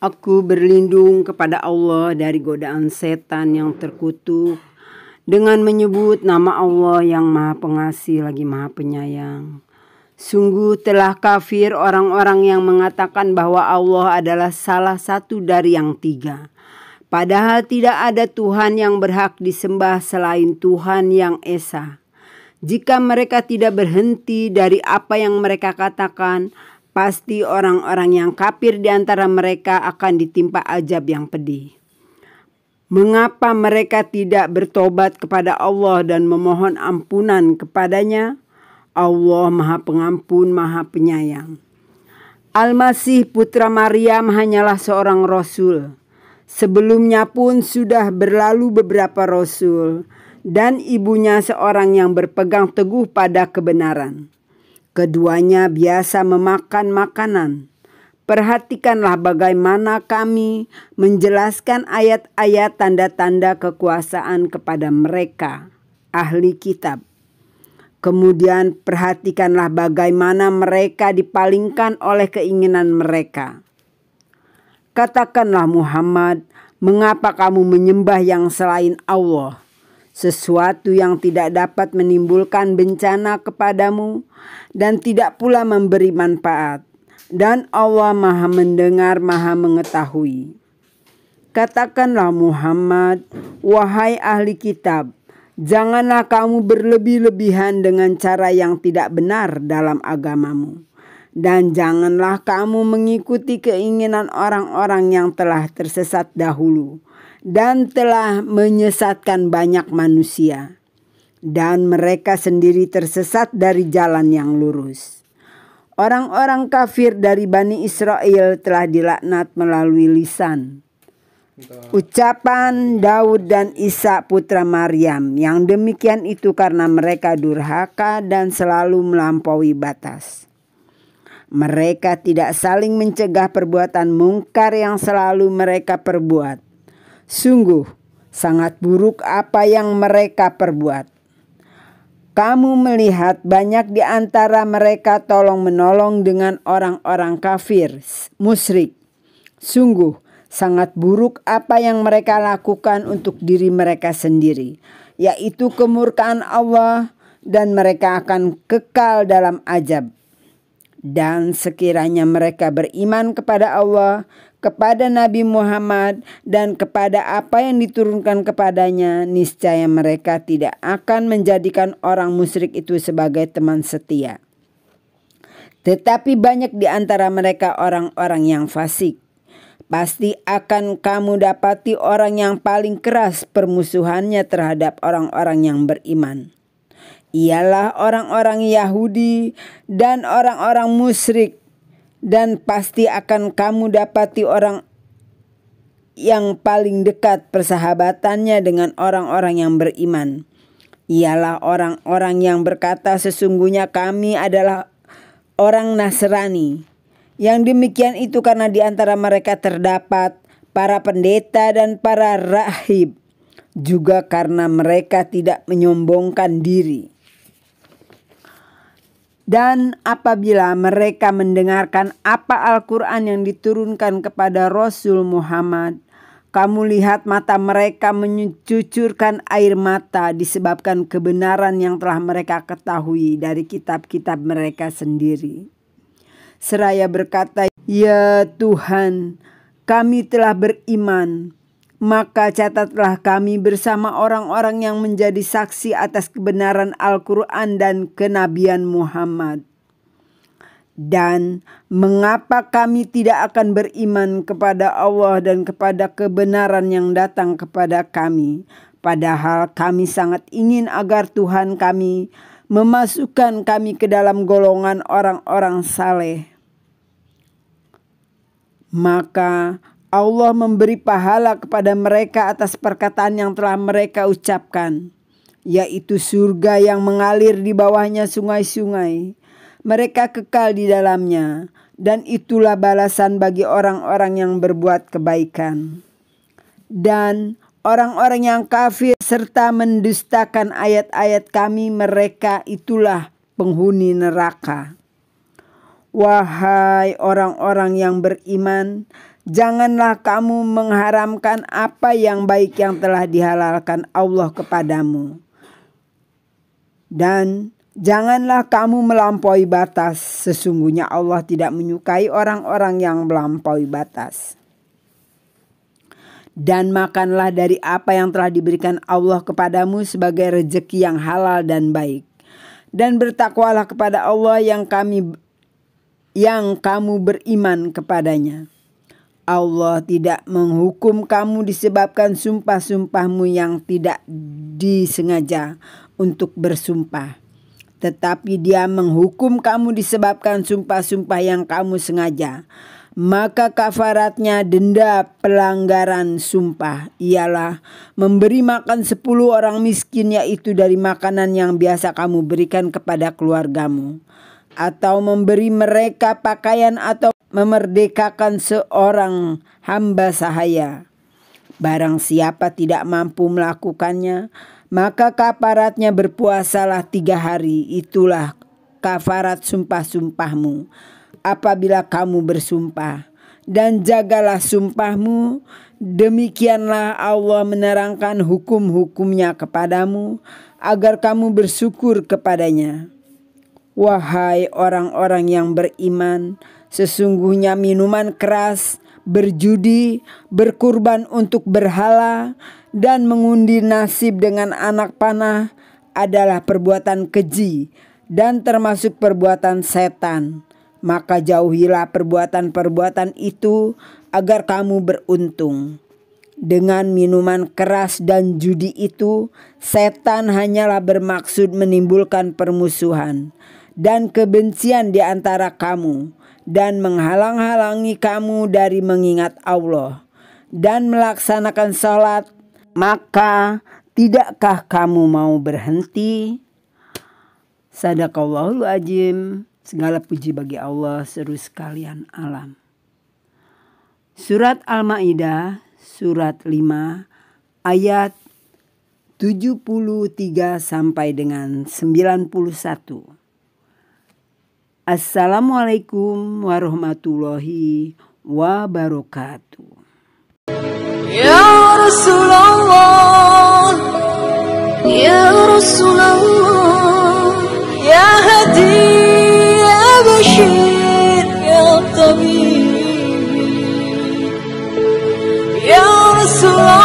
Aku berlindung kepada Allah dari godaan setan yang terkutuk dengan menyebut nama Allah yang Maha Pengasih lagi Maha Penyayang. Sungguh telah kafir orang-orang yang mengatakan bahwa Allah adalah salah satu dari yang tiga. Padahal tidak ada Tuhan yang berhak disembah selain Tuhan yang Esa. Jika mereka tidak berhenti dari apa yang mereka katakan, pasti orang-orang yang kafir di antara mereka akan ditimpa azab yang pedih. Mengapa mereka tidak bertobat kepada Allah dan memohon ampunan kepadanya? Allah Maha Pengampun, Maha Penyayang. Al-Masih putra Maryam hanyalah seorang rasul. Sebelumnya pun sudah berlalu beberapa rasul dan ibunya seorang yang berpegang teguh pada kebenaran. Keduanya biasa memakan makanan. Perhatikanlah bagaimana kami menjelaskan ayat-ayat tanda-tanda kekuasaan kepada mereka, ahli kitab. Kemudian perhatikanlah bagaimana mereka dipalingkan oleh keinginan mereka. Katakanlah Muhammad, mengapa kamu menyembah yang selain Allah? Sesuatu yang tidak dapat menimbulkan bencana kepadamu dan tidak pula memberi manfaat. Dan Allah Maha mendengar, Maha mengetahui. Katakanlah Muhammad, wahai ahli kitab, janganlah kamu berlebih-lebihan dengan cara yang tidak benar dalam agamamu. Dan janganlah kamu mengikuti keinginan orang-orang yang telah tersesat dahulu dan telah menyesatkan banyak manusia, dan mereka sendiri tersesat dari jalan yang lurus. Orang-orang kafir dari Bani Israel telah dilaknat melalui lisan, ucapan Daud dan Isa putra Maryam. Yang demikian itu karena mereka durhaka dan selalu melampaui batas. Mereka tidak saling mencegah perbuatan mungkar yang selalu mereka perbuat. Sungguh sangat buruk apa yang mereka perbuat. Kamu melihat banyak di antara mereka tolong-menolong dengan orang-orang kafir, musyrik. Sungguh sangat buruk apa yang mereka lakukan untuk diri mereka sendiri, yaitu kemurkaan Allah, dan mereka akan kekal dalam azab. Dan sekiranya mereka beriman kepada Allah, kepada Nabi Muhammad, dan kepada apa yang diturunkan kepadanya, niscaya mereka tidak akan menjadikan orang musyrik itu sebagai teman setia. Tetapi banyak di antara mereka orang-orang yang fasik. Pasti akan kamu dapati orang yang paling keras permusuhannya terhadap orang-orang yang beriman. Ialah orang-orang Yahudi dan orang-orang musyrik. Dan pasti akan kamu dapati orang yang paling dekat persahabatannya dengan orang-orang yang beriman. Ialah orang-orang yang berkata sesungguhnya kami adalah orang Nasrani. Yang demikian itu karena di antara mereka terdapat para pendeta dan para rahib. Juga karena mereka tidak menyombongkan diri. Dan apabila mereka mendengarkan apa Al-Quran yang diturunkan kepada Rasul Muhammad, kamu lihat mata mereka mencucurkan air mata disebabkan kebenaran yang telah mereka ketahui dari kitab-kitab mereka sendiri. Seraya berkata, ya Tuhan, kami telah beriman. Maka catatlah kami bersama orang-orang yang menjadi saksi atas kebenaran Al-Quran dan kenabian Muhammad. Dan mengapa kami tidak akan beriman kepada Allah dan kepada kebenaran yang datang kepada kami, padahal kami sangat ingin agar Tuhan kami memasukkan kami ke dalam golongan orang-orang saleh. Maka Allah memberi pahala kepada mereka atas perkataan yang telah mereka ucapkan, yaitu surga yang mengalir di bawahnya sungai-sungai. Mereka kekal di dalamnya, dan itulah balasan bagi orang-orang yang berbuat kebaikan. Dan orang-orang yang kafir serta mendustakan ayat-ayat kami, mereka itulah penghuni neraka. Wahai orang-orang yang beriman, Janganlah kamu mengharamkan apa yang baik yang telah dihalalkan Allah kepadamu. Dan janganlah kamu melampaui batas. Sesungguhnya Allah tidak menyukai orang-orang yang melampaui batas. Dan makanlah dari apa yang telah diberikan Allah kepadamu sebagai rezeki yang halal dan baik. Dan bertakwalah kepada Allah yang kamu beriman kepadanya. Allah tidak menghukum kamu disebabkan sumpah-sumpahmu yang tidak disengaja untuk bersumpah. Tetapi Dia menghukum kamu disebabkan sumpah-sumpah yang kamu sengaja. Maka kafaratnya denda pelanggaran sumpah ialah memberi makan 10 orang miskin, yaitu dari makanan yang biasa kamu berikan kepada keluargamu, atau memberi mereka pakaian, atau memerdekakan seorang hamba sahaya. Barang siapa tidak mampu melakukannya, maka kafaratnya berpuasalah 3 hari. Itulah kafarat sumpah-sumpahmu apabila kamu bersumpah. Dan jagalah sumpahmu. Demikianlah Allah menerangkan hukum-hukumnya kepadamu, agar kamu bersyukur kepadanya. Wahai orang-orang yang beriman, sesungguhnya minuman keras, berjudi, berkurban untuk berhala, dan mengundi nasib dengan anak panah adalah perbuatan keji dan termasuk perbuatan setan. Maka jauhilah perbuatan-perbuatan itu agar kamu beruntung. Dengan minuman keras dan judi itu, setan hanyalah bermaksud menimbulkan permusuhan dan kebencian di antara kamu, dan menghalang-halangi kamu dari mengingat Allah dan melaksanakan salat. Maka tidakkah kamu mau berhenti? Sadaqallahul azim. Segala puji bagi Allah seru sekalian alam. Surat Al-Maidah surat 5 ayat 73 sampai dengan 91. Assalamualaikum warahmatullahi wabarakatuh. Ya Rasulullah, Ya Rasulullah, Ya Hadi, Ya Bashir, Ya Tabib, Ya Rasulullah.